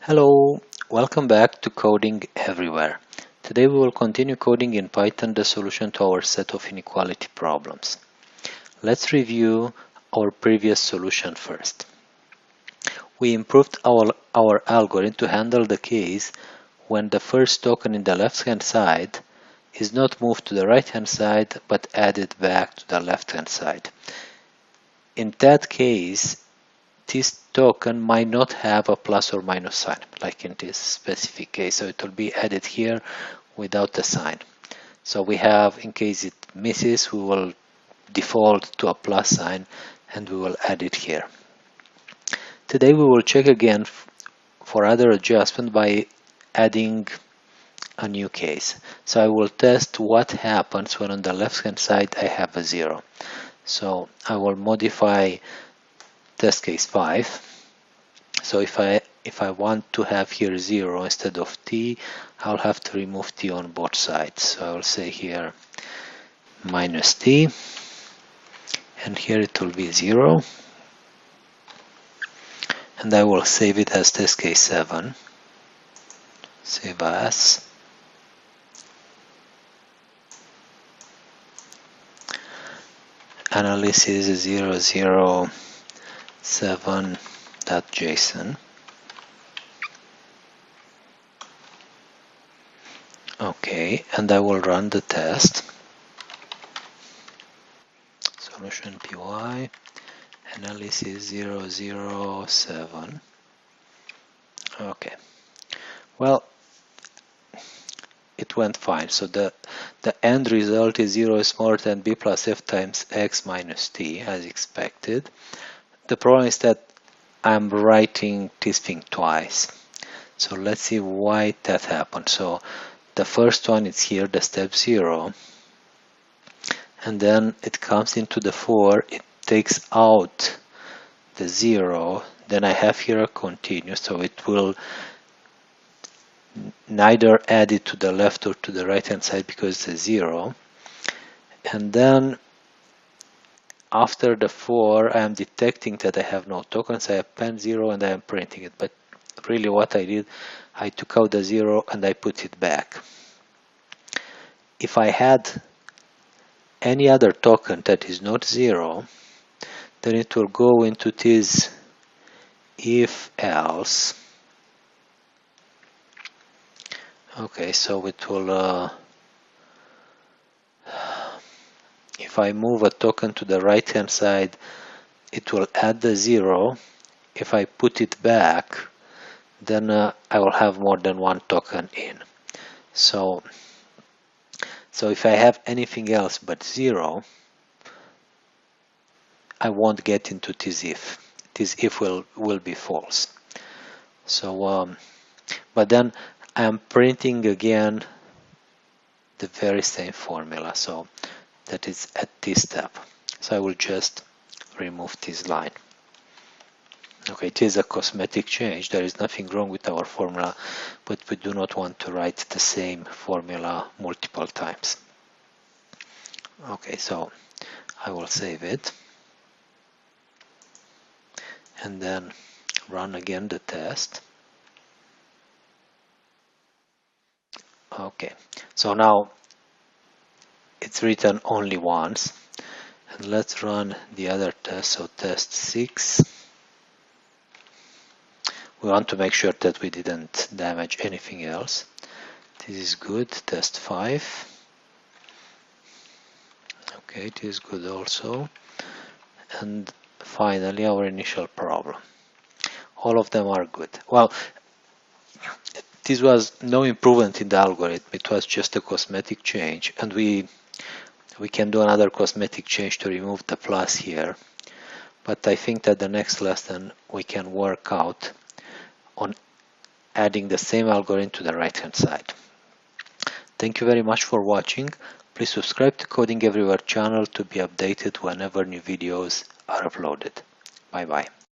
Hello, welcome back to Coding Everywhere. Today we will continue coding in Python the solution to our set of inequality problems. Let's review our previous solution first. We improved our algorithm to handle the case when the first token in the left-hand side is not moved to the right-hand side but added back to the left-hand side. In that case, this token might not have a plus or minus sign, like in this specific case. So it will be added here without a sign. So we have, in case it misses, we will default to a plus sign and we will add it here. Today we will check again for other adjustment by adding a new case. So I will test what happens when on the left hand side I have a 0. So I will modify test case 5. So if I want to have here 0 instead of t, I'll have to remove t on both sides. So I will say here minus t, and here it will be 0. And I will save it as test case 7. Save as. Analysis 007.json. Okay, and I will run the test. Solution py analysis 007. Okay, well, it went fine. So the end result is 0 is more than b plus f times x minus t, as expected. The problem is that I'm writing this thing twice. So let's see why that happened. So the first one is here, the step 0. And then it comes into the for, it takes out the 0. Then I have here a continuous, so it will neither add it to the left or to the right hand side because it's a 0. And then after the for, I am detecting that I have no tokens. I append 0 and I am printing it. But really what I did, I took out the 0 and I put it back. If I had any other token that is not 0, then it will go into this if else. Okay, so it will if I move a token to the right hand side, it will add the 0. If I put it back, then I will have more than one token in. So if I have anything else but 0, I won't get into this if. This if will be false. So, but then I'm printing again the very same formula. So that is at this step. So I will just remove this line. Okay, it is a cosmetic change. There is nothing wrong with our formula, but we do not want to write the same formula multiple times. Okay, so I will save it and then run again the test. Okay, so now it's written only once. And let's run the other test, so test 6. We want to make sure that we didn't damage anything else. This is good. Test 5. Okay, it is good also. And finally our initial problem. All of them are good. Well, this was no improvement in the algorithm. It was just a cosmetic change, and we can do another cosmetic change to remove the plus here. But I think that the next lesson we can work out on adding the same algorithm to the right hand side. Thank you very much for watching. Please subscribe to Coding Everywhere channel to be updated whenever new videos are uploaded. Bye bye.